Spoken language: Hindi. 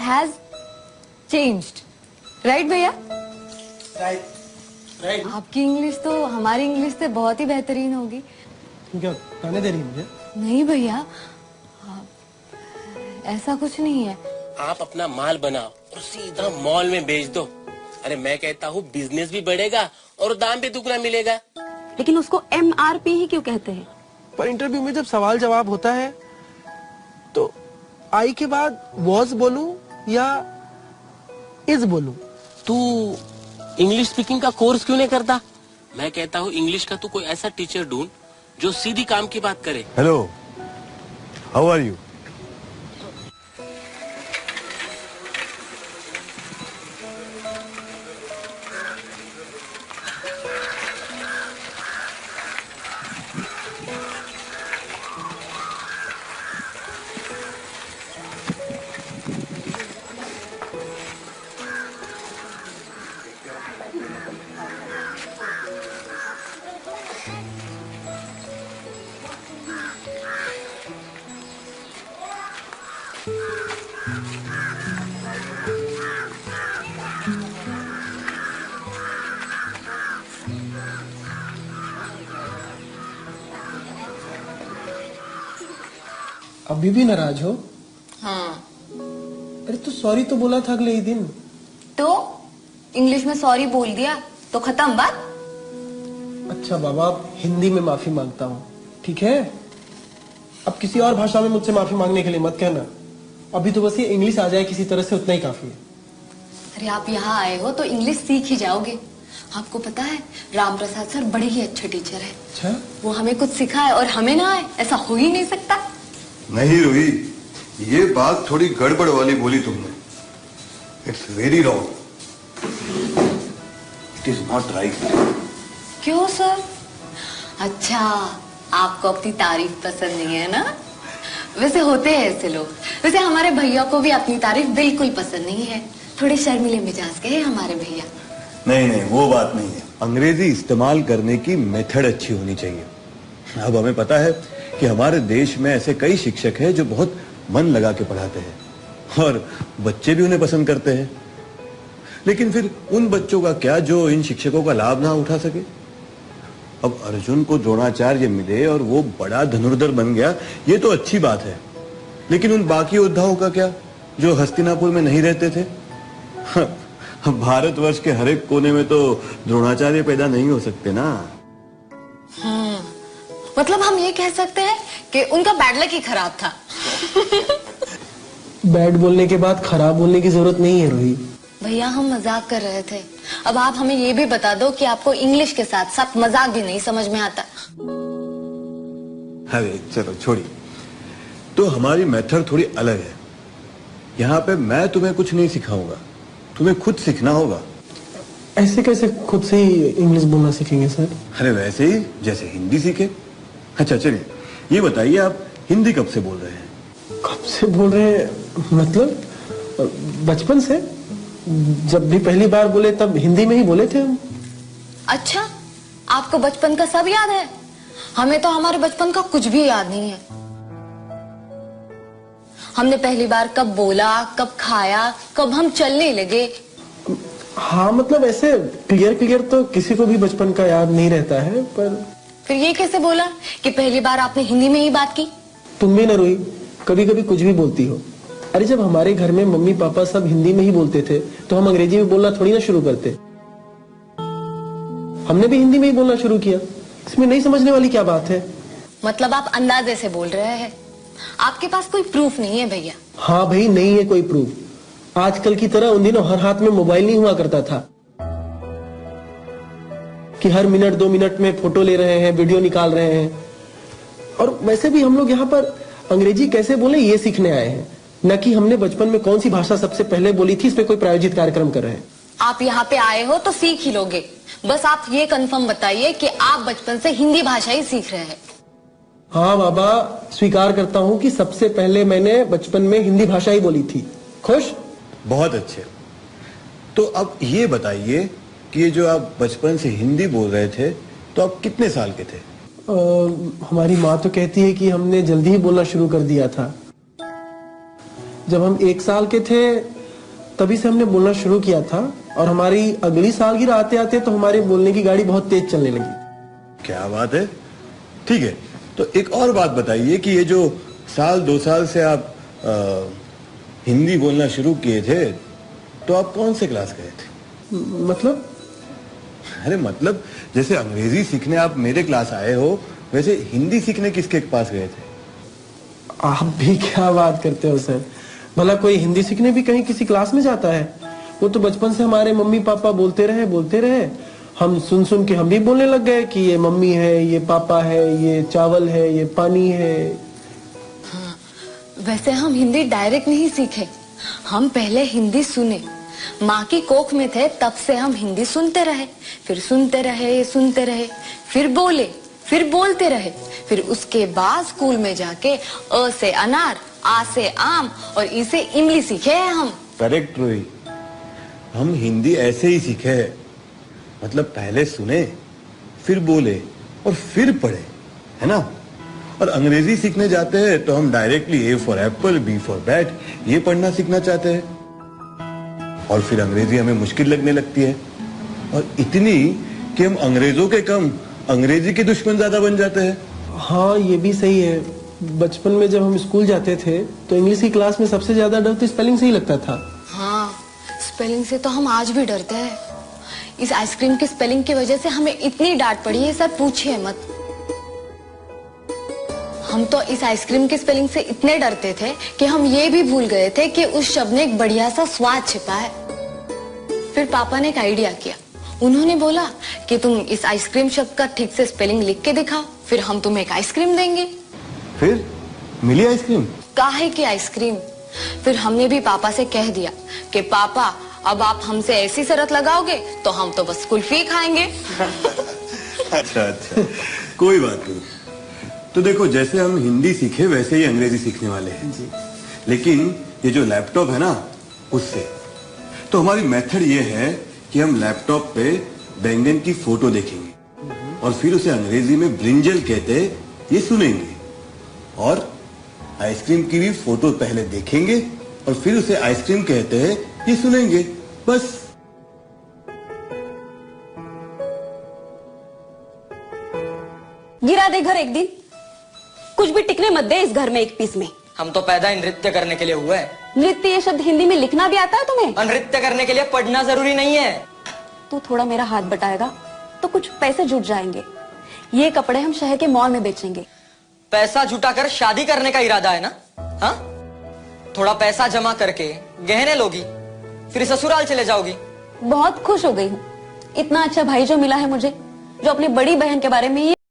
has changed, right भैया? राइट। आपकी इंग्लिश तो हमारी इंग्लिश से बहुत ही बेहतरीन होगी। तुम क्या ताने दे रही है मुझे? नहीं भैया, ऐसा कुछ नहीं है। आप अपना माल बनाओ और सीधा मॉल में बेच दो। अरे मैं कहता हूँ बिजनेस भी बढ़ेगा और दाम भी दुगना मिलेगा। लेकिन उसको MRP ही क्यों कहते हैं? पर इंटरव्यू में जब सवाल जवाब होता है तो आई के बाद वॉज बोलूं या इज बोलूं? तू इंग्लिश स्पीकिंग का कोर्स क्यों नहीं करता? मैं कहता हूँ इंग्लिश का तू कोई ऐसा टीचर ढूंढ जो सीधी काम की बात करे। Hello, how are you? अभी भी नाराज हो? हाँ। अरे तो सॉरी तो बोला था अगले ही दिन। तो इंग्लिश में सॉरी बोल दिया तो खत्म बात? अच्छा बाबा, अब हिंदी में माफी मांगता हूँ, ठीक है? अब किसी और भाषा में मुझसे माफी मांगने के लिए मत कहना। अभी तो बस ये इंग्लिश आ जाए किसी तरह से, उतना ही काफी है। अरे आप यहाँ आए हो तो इंग्लिश सीख ही जाओगे। आपको पता है राम प्रसाद सर बड़े ही अच्छे टीचर है। अच्छा? वो हमें कुछ सिखाए और हमें ना आए, ऐसा हो ही नहीं सकता। नहीं रूही, ये बात थोड़ी गड़बड़ वाली बोली तुमने। It's very wrong. It is not right. क्यों सर? अच्छा, आपको अपनी तारीफ पसंद नहीं है ना? वैसे होते हैं ऐसे लोग। वैसे हमारे भैया को भी अपनी तारीफ बिल्कुल पसंद नहीं है। थोड़े शर्मीले मिजाज के हैं हमारे भैया। नहीं नहीं, वो बात नहीं है। अंग्रेजी इस्तेमाल करने की मेथड अच्छी होनी चाहिए। अब हमें पता है कि हमारे देश में ऐसे कई शिक्षक हैं जो बहुत मन लगा के पढ़ाते हैं और बच्चे भी उन्हें पसंद करते हैं। लेकिन फिर उन बच्चों का क्या जो इन शिक्षकों का लाभ ना उठा सके? अब अर्जुन को द्रोणाचार्य मिले और वो बड़ा धनुर्धर बन गया, ये तो अच्छी बात है। लेकिन उन बाकी योद्धाओं का क्या जो हस्तिनापुर में नहीं रहते थे? भारतवर्ष के हर एक कोने में तो द्रोणाचार्य पैदा नहीं हो सकते ना। मतलब हम ये कह सकते हैं कि उनका बैड लक ही खराब था। बैड बोलने के बाद खराब बोलने की जरूरत नहीं है रूही। भैया हम मजाक कर रहे थे। अब आप हमें ये भी बता दो कि आपको इंग्लिश के साथ साथ मजाक भी नहीं समझ में आता। अरे चलो छोड़िए। तो हमारी मेथड थोड़ी अलग है। यहाँ पे मैं तुम्हें कुछ नहीं सिखाऊंगा, तुम्हें खुद सीखना होगा। ऐसे कैसे खुद से ही इंग्लिश बोलना सीखेंगे सर? अरे वैसे ही जैसे हिंदी सीखे। अच्छा चलिए, ये बताइए आप हिंदी कब से बोल रहे हैं? कब से बोल रहे हैं? मतलब बचपन से। जब भी पहली बार बोले तब हिंदी में ही बोले थे हम। अच्छा, आपको बचपन का सब याद है? हमें तो हमारे बचपन का कुछ भी याद नहीं है। हमने पहली बार कब बोला, कब खाया, कब हम चलने लगे। हाँ मतलब ऐसे क्लियर तो किसी को भी बचपन का याद नहीं रहता है। पर फिर ये कैसे बोला कि पहली बार आपने हिंदी में ही बात की? तुम भी ना रूही, कभी कभी कुछ भी बोलती हो। अरे जब हमारे घर में मम्मी पापा सब हिंदी में ही बोलते थे तो हम अंग्रेजी में बोलना थोड़ी ना शुरू करते। हमने भी हिंदी में ही बोलना शुरू किया। इसमें नहीं समझने वाली क्या बात है? मतलब आप अंदाजे से बोल रहे हैं, आपके पास कोई प्रूफ नहीं है भैया? हाँ भाई, नहीं है कोई प्रूफ। आजकल की तरह उन दिनों हर हाथ में मोबाइल नहीं हुआ करता था कि हर मिनट 2 मिनट में फोटो ले रहे हैं, वीडियो निकाल रहे हैं। और वैसे भी हम लोग यहाँ पर अंग्रेजी कैसे बोले ये सीखने आए हैं, न कि हमने बचपन में कौन सी भाषा सबसे पहले बोली थी इस पे कोई प्रायोजित कार्यक्रम कर रहे हैं। आप यहाँ पे आए हो तो सीख ही लोगे। बस आप ये कंफर्म बताइए कि आप बचपन से हिंदी भाषा ही सीख रहे हैं। हाँ बाबा, स्वीकार करता हूँ कि सबसे पहले मैंने बचपन में हिंदी भाषा ही बोली थी। खुश? बहुत अच्छे। तो अब ये बताइए कि ये जो आप बचपन से हिंदी बोल रहे थे तो आप कितने साल के थे? हमारी माँ तो कहती है कि हमने जल्दी ही बोलना शुरू कर दिया था। जब हम 1 साल के थे तभी से हमने बोलना शुरू किया था, और हमारी अगली सालगिरह आते आते तो हमारे बोलने की गाड़ी बहुत तेज चलने लगी। क्या बात है। ठीक है, तो एक और बात बताइए कि ये जो साल 2 साल से आप हिंदी बोलना शुरू किए थे, तो आप कौन से क्लास गए थे? मतलब? अरे मतलब जैसे अंग्रेजी सीखने आप मेरे क्लास आए हो, वैसे हिंदी सीखने किसके पास गए थे? आप भी क्या बात करते हो सर, भला कोई हिंदी सीखने भी कहीं किसी क्लास में जाता है? वो तो बचपन से हमारे मम्मी पापा बोलते रहे, हम सुन सुन के हम भी बोलने लग गए कि ये मम्मी है, ये पापा है, ये चावल है, ये पानी है। हाँ, वैसे हम हिंदी डायरेक्ट नहीं सीखे, हम पहले हिंदी सुने। माँ की कोख में थे तब से हम हिंदी सुनते रहे, फिर सुनते रहे, फिर बोले, फिर बोलते रहे, फिर उसके बाद स्कूल में जाके अ से अनार, आ से आम और ई से इमली सीखे हैं हम। करेक्ट रोही, हम हिंदी ऐसे ही सीखे हैं, मतलब पहले सुने, फिर बोले और फिर पढ़े, है ना? और अंग्रेजी सीखने जाते हैं तो हम directly A for apple, B for bat ये पढ़ना सीखना चाहते हैं, और फिर अंग्रेजी हमें मुश्किल लगने लगती है, और इतनी कि हम अंग्रेजों के कम अंग्रेजी के दुश्मन ज्यादा बन जाते हैं। हाँ, ये भी सही है। बचपन में जब हम स्कूल जाते थे तो इंग्लिश की क्लास में सबसे ज्यादा डर तो स्पेलिंग से ही लगता था। हाँ, स्पेलिंग से तो हम आज भी डरते हैं। इस आइसक्रीम की स्पेलिंग की वजह से हमें इतनी डांट पड़ी है, सर पूछिए मत। हम तो इस आइसक्रीम की स्पेलिंग से इतने डरते थे कि हम ये भी भूल गए थे कि उस शब्द में एक बढ़िया सा स्वाद छिपा है। फिर पापा ने एक आइडिया किया, उन्होंने बोला कि तुम इस आइसक्रीम शब्द का ठीक से स्पेलिंग लिख के दिखाओ, फिर हम तुम्हें एक आइसक्रीम देंगे। फिर मिली आइसक्रीम? काहे की आइसक्रीम? फिर हमने भी पापा से कह दिया कि पापा अब आप हमसे ऐसी शर्त लगाओगे तो हम तो बस कुल्फी खाएंगे। अच्छा, कोई बात नहीं। तो देखो, जैसे हम हिंदी सीखे वैसे ही अंग्रेजी सीखने वाले हैं जी। लेकिन ये जो लैपटॉप है ना, उससे तो हमारी मेथड ये है कि हम लैपटॉप पे बैंगन की फोटो देखेंगे और फिर उसे अंग्रेजी में ब्रिंजल कहते हैं ये सुनेंगे, और आइसक्रीम की भी फोटो पहले देखेंगे और फिर उसे आइसक्रीम कहते हैं ये सुनेंगे, बस। गिरा दे घर एक दिन, कुछ भी टिकने मत दे इस घर में एक पीस में। हम तो पैदा ही नृत्य करने के लिए हुए हैं। नृत्य ये शब्द हिंदी में लिखना भी आता है तुम्हें? और नृत्य करने के लिए पढ़ना जरूरी नहीं है। तू थोड़ा मेरा हाथ बटाएगा तो कुछ पैसे जुट जाएंगे। ये कपड़े हम शहर के मॉल में बेचेंगे। पैसा जुटाकर शादी करने का इरादा है ना? हाँ, थोड़ा पैसा जमा करके गहने लोगी, फिर ससुराल चले जाओगी। बहुत खुश हो गई हूँ, इतना अच्छा भाई जो मिला है मुझे, जो अपनी बड़ी बहन के बारे में